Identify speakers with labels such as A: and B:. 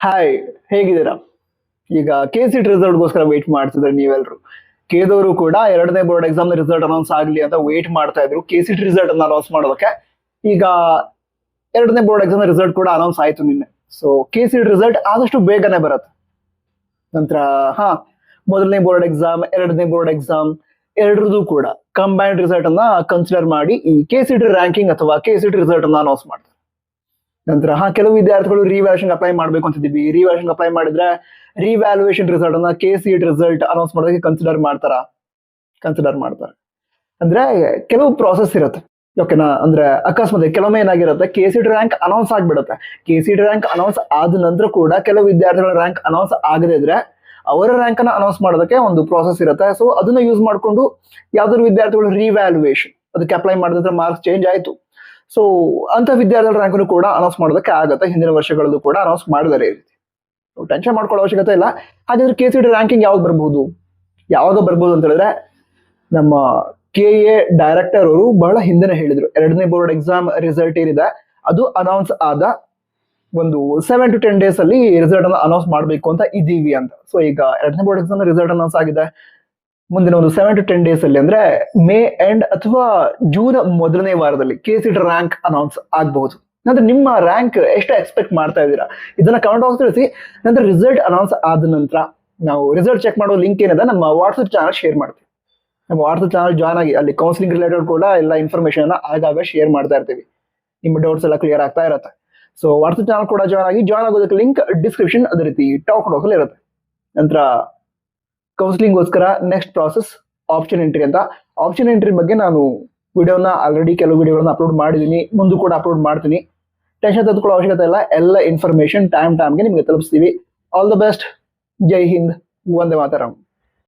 A: Hi, ಹೇಗಿದ್ದೀರಾ? ಈಗ KCET ರಿಸಲ್ಟ್ಗೋಸ್ಕರ wait ಮಾಡ್ತಿದ್ರೆ ನೀವೆಲ್ಲರೂ. ಕೇದವರು ಕೂಡ ಎರಡನೇ ಬೋರ್ಡ್ ಎಕ್ಸಾಮ್ ರಿಸಲ್ಟ್ ಅನೌನ್ಸ್ ಆಗಲಿ ಅಂತ ವೇಟ್ ಮಾಡ್ತಾ ಇದ್ರು KCET ರಿಸಲ್ಟ್ ಅನ್ನ ಅನೌನ್ಸ್ ಮಾಡೋದಕ್ಕೆ. ಈಗ ಎರಡನೇ ಬೋರ್ಡ್ ಎಕ್ಸಾಮ್ ರಿಸಲ್ಟ್ ಕೂಡ ಅನೌನ್ಸ್ ಆಯ್ತು ನಿನ್ನೆ. ಸೊ KCET ರಿಸಲ್ಟ್ ಆದಷ್ಟು ಬೇಗನೆ ಬರುತ್ತೆ. ನಂತರ ಮೊದಲನೇ ಬೋರ್ಡ್ ಎಕ್ಸಾಮ್, ಎರಡನೇ ಬೋರ್ಡ್ ಎಕ್ಸಾಮ್ ಎರಡರದು ಕೂಡ ಕಂಬೈನ್ಡ್ ರಿಸಲ್ಟ್ ಅನ್ನ ಕನ್ಸಿಡರ್ ಮಾಡಿ ಈ KCET ರ್ಯಾಂಕಿಂಗ್ ಅಥವಾ KCET ರಿಸಲ್ಟ್ ಅನ್ನ ಅನೌನ್ಸ್ ಮಾಡ್ತಾರೆ. ನಂತರ ಕೆಲವು ವಿದ್ಯಾರ್ಥಿಗಳು ರಿವ್ಯಾಲ್ಯೂಷನ್ ಅಪ್ಲೈ ಮಾಡ್ಬೇಕು ಅಂತಿದ್ದೀವಿ. ರಿವ್ಯಾಲ್ಯೂಷನ್ ಅಪ್ಲೈ ಮಾಡಿದ್ರೆ ರಿವ್ಯಾಲ್ಯೂಯೇಷನ್ ರಿಸಲ್ಟ್ ಅನ್ನ KCET ರಿಸಲ್ಟ್ ಅನೌನ್ಸ್ ಮಾಡೋದಕ್ಕೆ ಕನ್ಸಿಡರ್ ಮಾಡ್ತಾರೆ. ಅಂದ್ರೆ ಕೆಲವು ಪ್ರಾಸೆಸ್ ಇರುತ್ತೆ, ಓಕೆನಾ? ಅಂದ್ರೆ ಅಕಸ್ಮಾತ್ ಕೆಲವೊಮ್ಮೆ ಏನಾಗಿರುತ್ತೆ, KCET ರ್ಯಾಂಕ್ ಅನೌನ್ಸ್ ಆಗ್ಬಿಡುತ್ತೆ. KCET ರ್ಯಾಂಕ್ ಅನೌನ್ಸ್ ಆದ ನಂತರ ಕೂಡ ಕೆಲವು ವಿದ್ಯಾರ್ಥಿಗಳ ರ್ಯಾಂಕ್ ಅನೌನ್ಸ್ ಆಗದೇ ಇದ್ರೆ ಅವರ ರ್ಯಾಂಕ್ ಅನ್ನ ಅನೌನ್ಸ್ ಮಾಡೋದಕ್ಕೆ ಒಂದು ಪ್ರಾಸೆಸ್ ಇರುತ್ತೆ. ಸೊ ಅದನ್ನ ಯೂಸ್ ಮಾಡ್ಕೊಂಡು ಯಾವ್ದಾದ್ರು ವಿದ್ಯಾರ್ಥಿಗಳು ರಿವ್ಯಾಲ್ಯೂಯೇಷನ್ ಅದಕ್ಕೆ ಅಪ್ಲೈ ಮಾಡಿದ್ರೆ ಮಾರ್ಕ್ಸ್ ಚೇಂಜ್ ಆಯ್ತು, ಸೊ ಅಂತ ವಿದ್ಯಾರ್ಥಿಗಳ ರ್ಯಾಂಕ್ ಕೂಡ ಅನೌನ್ಸ್ ಮಾಡೋದಕ್ಕೆ ಆಗುತ್ತೆ. ಹಿಂದಿನ ವರ್ಷಗಳಲ್ಲೂ ಕೂಡ ಅನೌನ್ಸ್ ಮಾಡಿದ್ದಾರೆ. ಈ ರೀತಿ ಟೆನ್ಷನ್ ಮಾಡ್ಕೊಳ್ಳೋ ಅವಶ್ಯಕತೆ ಇಲ್ಲ. ಹಾಗಾದ್ರೆ KCET ರ್ಯಾಂಕಿಂಗ್ ಯಾವಾಗ ಬರ್ಬೋದು ಅಂತ ಹೇಳಿದ್ರೆ, ನಮ್ಮ KA ಡೈರೆಕ್ಟರ್ ಅವರು ಬಹಳ ಹಿಂದೆನೆ ಹೇಳಿದ್ರು, ಎರಡನೇ ಬೋರ್ಡ್ ಎಕ್ಸಾಮ್ ರಿಸಲ್ಟ್ ಏನಿದೆ ಅದು ಅನೌನ್ಸ್ ಆದ ಒಂದು 7 to 10 days ಅಲ್ಲಿ ರಿಸಲ್ಟ್ ಅನ್ನ ಅನೌನ್ಸ್ ಮಾಡಬೇಕು ಅಂತ ಇದೀವಿ ಅಂತ. ಸೊ ಈಗ ಎರಡನೇ ಬೋರ್ಡ್ ಎಕ್ಸಾಮ್ ರಿಸಲ್ಟ್ ಅನೌನ್ಸ್ ಆಗಿದೆ. ಮುಂದಿನ ಒಂದು 7 to 10 days ಅಲ್ಲಿ, ಅಂದ್ರೆ ಮೇ ಎಂಡ್ ಅಥವಾ ಜೂನ್ ಮೊದಲನೇ ವಾರದಲ್ಲಿ KCET ರ್ಯಾಂಕ್ ಅನೌನ್ಸ್ ಆಗಬಹುದು. ನಂತರ ನಿಮ್ಮ ರ್ಯಾಂಕ್ ಎಷ್ಟು ಎಕ್ಸ್ಪೆಕ್ಟ್ ಮಾಡ್ತಾ ಇದ್ದೀರಾ ಇದನ್ನ ಕಮೆಂಟ್ ಬಾಕ್ಸ್ ತಿಳಿಸಿ. ನಂತರ ರಿಸಲ್ಟ್ ಅನೌನ್ಸ್ ಆದ ನಂತರ ನಾವು ರಿಸಲ್ಟ್ ಚೆಕ್ ಮಾಡೋ ಲಿಂಕ್ ಏನಿದೆ ನಮ್ಮ ವಾಟ್ಸ್ಆಪ್ ಚಾನಲ್ ಶೇರ್ ಮಾಡ್ತೀವಿ. ನಮ್ಮ ವಾಟ್ಸ್ಆಪ್ ಚಾನಲ್ ಜಾಯ್ನ್ ಆಗಿ, ಅಲ್ಲಿ ಕೌನ್ಸಿಲಿಂಗ್ ರಿಲೇಟೆಡ್ ಕೂಡ ಎಲ್ಲ ಇನ್ಫಾರ್ಮೇಶನ್ ಆಗಾಗ ಶೇರ್ ಮಾಡ್ತಾ ಇರ್ತೀವಿ. ನಿಮ್ಮ ಡೌಟ್ಸ್ ಎಲ್ಲ ಕ್ಲಿಯರ್ ಆಗ್ತಾ ಇರುತ್ತೆ. ಸೊ ವಾಟ್ಸ್ಆಪ್ ಚಾನಲ್ ಕೂಡ ಜಾಯ್ನ್ ಆಗೋದಕ್ಕೆ ಲಿಂಕ್ ಡಿಸ್ಕ್ರಿಪ್ಷನ್, ಅದೇ ರೀತಿ ಟಾಪ್ ಬಾಕ್ಸ್ ಅಲ್ಲಿ ಇರುತ್ತೆ. ನಂತರ ಕೌನ್ಸಿಲಿಂಗ್ಗೋಸ್ಕರ ನೆಕ್ಸ್ಟ್ ಪ್ರಾಸೆಸ್ ಆಪ್ಷನ್ ಎಂಟ್ರಿ ಅಂತ. ಆಪ್ಷನ್ ಎಂಟ್ರಿ ಬಗ್ಗೆ ನಾನು ವಿಡಿಯೋನ ಆಲ್ರೆಡಿ ಕೆಲವು ವಿಡಿಯೋಗಳನ್ನ ಅಪ್ಲೋಡ್ ಮಾಡಿದ್ದೀನಿ, ಮುಂದೆ ಕೂಡ ಅಪ್ಲೋಡ್ ಮಾಡ್ತೀನಿ. ಟೆನ್ಷನ್ ತೆಗೆದುಕೊಳ್ಳೋ ಅವಶ್ಯಕತೆ ಇಲ್ಲ. ಎಲ್ಲ ಇನ್ಫಾರ್ಮೇಶನ್ ಟೈಮ್ಗೆ ನಿಮಗೆ ತಲುಪಿಸ್ತೀವಿ. All the best. ಜೈ ಹಿಂದ್, ವಂದೇ ಮಾತರಂ.